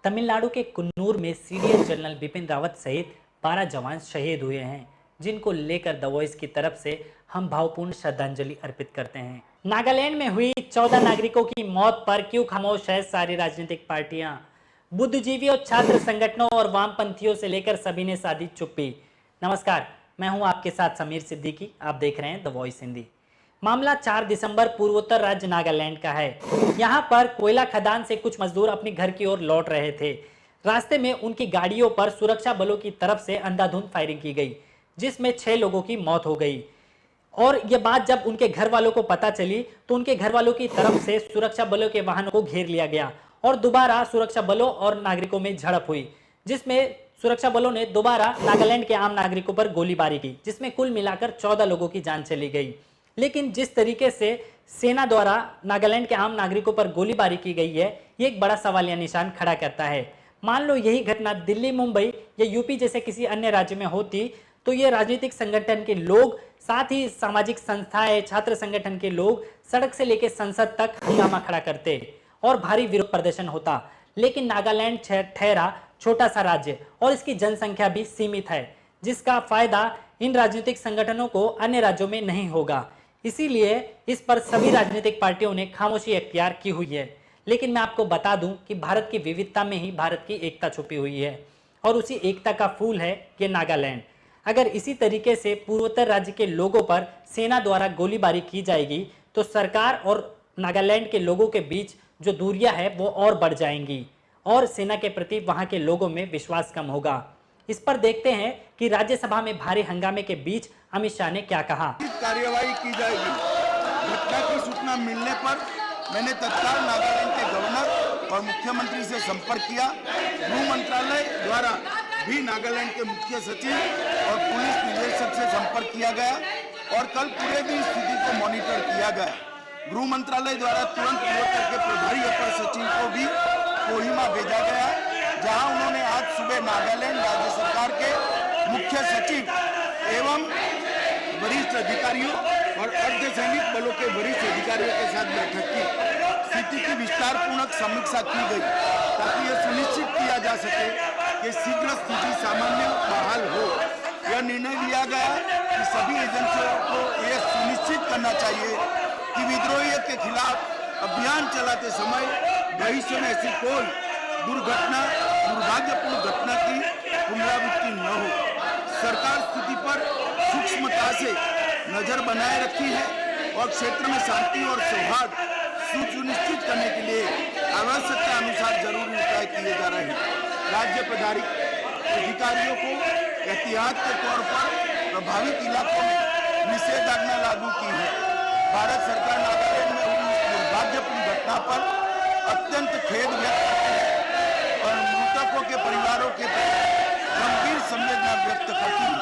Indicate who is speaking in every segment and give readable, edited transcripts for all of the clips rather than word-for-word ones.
Speaker 1: तमिलनाडु के कुन्नूर में CDS general Bipin Rawat सहित 12 जवान शहीद हुए हैं, जिनको लेकर द वॉइस की तरफ से हम भावपूर्ण श्रद्धांजलि अर्पित करते हैं। नागालैंड में हुई 14 नागरिकों की मौत पर क्यों खामोश है सारी राजनीतिक पार्टियां? बुद्धिजीवियों, छात्र संगठनों और वामपंथियों से लेकर सभी ने साधी चुप्पी। नमस्कार, मैं हूं आपके साथ समीर सिद्दीकी। आप देख रहे हैं द वॉइस हिंदी। मामला 4 दिसंबर पूर्वोत्तर राज्य नागालैंड का है। यहां पर कोयला खदान से कुछ मजदूर अपने घर की ओर लौट रहे थे। रास्ते में उनकी गाड़ियों पर सुरक्षा बलों की तरफ से अंधाधुंध फायरिंग की गई, जिसमें 6 लोगों की मौत हो गई। और यह बात जब उनके घर वालों को पता चली तो उनके घर वालों की तरफ से सुरक्षा बलों के वाहनों को घेर लिया गया और दोबारा सुरक्षा बलों और नागरिकों में झड़प हुई, जिसमें सुरक्षा बलों ने दोबारा नागालैंड के आम नागरिकों पर गोलीबारी की, जिसमें कुल मिलाकर 14 लोगों की जान चली गई। लेकिन जिस तरीके से सेना द्वारा नागालैंड के आम नागरिकों पर गोलीबारी की गई है, ये एक बड़ा सवालिया निशान खड़ा करता है। मान लो यही घटना दिल्ली, मुंबई या यूपी जैसे किसी अन्य राज्य में होती तो ये राजनीतिक संगठन के लोग, साथ ही सामाजिक संस्थाएं, छात्र संगठन के लोग सड़क से लेकर संसद तक हंगामा खड़ा करते और भारी विरोध प्रदर्शन होता। लेकिन नागालैंड ठहरा छोटा सा राज्य और इसकी जनसंख्या भी सीमित है, जिसका फायदा इन राजनीतिक संगठनों को अन्य राज्यों में नहीं होगा। इसीलिए इस पर सभी राजनीतिक पार्टियों ने खामोशी अख्तियार की हुई है। लेकिन मैं आपको बता दूं कि भारत की विविधता में ही भारत की एकता छुपी हुई है और उसी एकता का फूल है ये नागालैंड। अगर इसी तरीके से पूर्वोत्तर राज्य के लोगों पर सेना द्वारा गोलीबारी की जाएगी तो सरकार और नागालैंड के लोगों के बीच जो दूरियां है वो और बढ़ जाएंगी और सेना के प्रति वहां के लोगों में विश्वास कम होगा। इस पर देखते हैं कि राज्यसभा में भारी हंगामे के बीच अमित शाह ने क्या कहा।
Speaker 2: कार्यवाही की जाएगी। घटना की सूचना मिलने पर मैंने तत्काल नागालैंड के गवर्नर और मुख्यमंत्री से संपर्क किया। गृह मंत्रालय द्वारा भी नागालैंड के मुख्य सचिव और पुलिस निदेशक से संपर्क किया गया और कल पूरे दिन स्थिति को मॉनिटर किया गया। गृह मंत्रालय द्वारा तुरंत पूर्वोत्तर के प्रभारी अपर सचिव को भी कोहिमा भेजा गया, जहां उन्होंने आज सुबह नागालैंड राज्य सरकार के मुख्य सचिव एवं वरिष्ठ अधिकारियों और अर्धसैनिक बलों के वरिष्ठ अधिकारियों के साथ बैठक की। स्थिति की विस्तारपूर्वक समीक्षा की गई ताकि यह सुनिश्चित किया जा सके कि शीघ्र स्थिति सामान्य बहाल हो। यह निर्णय लिया गया कि सभी एजेंसियों को यह सुनिश्चित करना चाहिए कि विद्रोहियों के खिलाफ अभियान चलाते समय भविष्य में ऐसी कोई दुर्भाग्यपूर्ण घटना की पुनरावृत्ति न हो। सरकार स्थिति पर सूक्ष्मता से नजर बनाए रखी है और क्षेत्र में शांति और सौहार्द सुनिश्चित करने के लिए आवश्यकता अनुसार जरूरी उपाय किए जा रहे हैं। राज्य अधिकारियों को एहतियात के तौर पर प्रभावित इलाकों में निषेधाज्ञा लागू की है। भारत सरकार नागालैंड में हुई दुर्भाग्यपूर्ण घटना पर अत्यंत खेद व्यक्त करती है और मृतकों के परिवारों के प्रति गंभीर संवेदना व्यक्त करती है।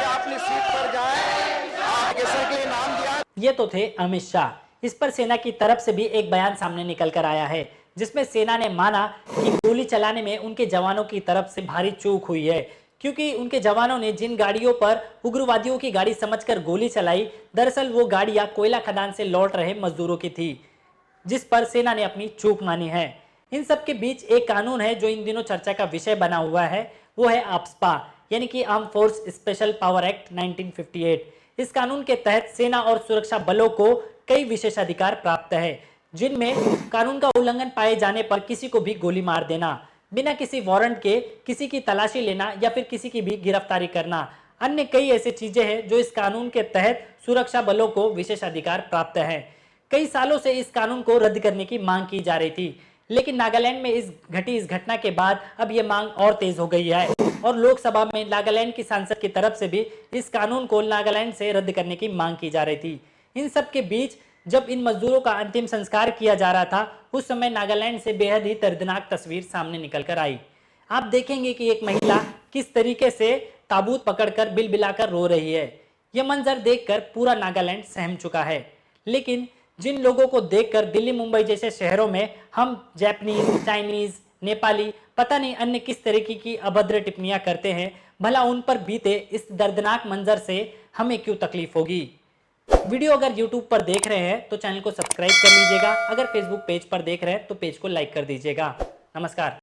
Speaker 2: आपने सीट पर जाए के नाम दिया।
Speaker 1: ये तो थे अमित शाह। इस पर सेना की तरफ से भी एक बयान सामने निकल कर आया है, जिसमें सेना ने माना कि गोली चलाने में उनके जवानों की तरफ से भारी चूक हुई है, क्योंकि उनके जवानों ने जिन गाड़ियों पर उग्रवादियों की गाड़ी समझकर गोली चलाई, दरअसल वो गाड़ियां कोयला खदान से लौट रहे मजदूरों की थी, जिस पर सेना ने अपनी चूक मानी है। इन सब के बीच एक कानून है जो इन दिनों चर्चा का विषय बना हुआ है, वो है आफ्स्पा, यानी कि arm force special power act 1958। इस कानून के तहत सेना और सुरक्षा बलों को कई विशेषाधिकार प्राप्त है, जिनमें कानून का उल्लंघन पाए जाने पर किसी को भी गोली मार देना, बिना किसी वारंट के किसी की तलाशी लेना या फिर किसी की भी गिरफ्तारी करना, अन्य कई ऐसी चीजें हैं जो इस कानून के तहत सुरक्षा बलों को विशेषाधिकार प्राप्त है। कई सालों से इस कानून को रद्द करने की मांग की जा रही थी, लेकिन नागालैंड में इस घटना के बाद अब यह मांग और तेज हो गई है और लोकसभा में नागालैंड की सांसद की तरफ से भी इस कानून को नागालैंड से रद्द करने की मांग की जा रही थी। इन सब के बीच जब इन मजदूरों का अंतिम संस्कार किया जा रहा था, उस समय नागालैंड से बेहद ही दर्दनाक तस्वीर सामने निकल कर आई। आप देखेंगे कि एक महिला किस तरीके से ताबूत पकड़कर बिलबिलाकर रो रही है। यह मंजर देखकर पूरा नागालैंड सहम चुका है। लेकिन जिन लोगों को देखकर दिल्ली, मुंबई जैसे शहरों में हम जापानीज, चाइनीज, नेपाली, पता नहीं अन्य किस तरीके की अभद्र टिप्पणियां करते हैं, भला उन पर बीते इस दर्दनाक मंजर से हमें क्यों तकलीफ होगी। वीडियो अगर YouTube पर देख रहे हैं तो चैनल को सब्सक्राइब कर लीजिएगा, अगर Facebook पेज पर देख रहे हैं तो पेज को लाइक कर दीजिएगा। नमस्कार।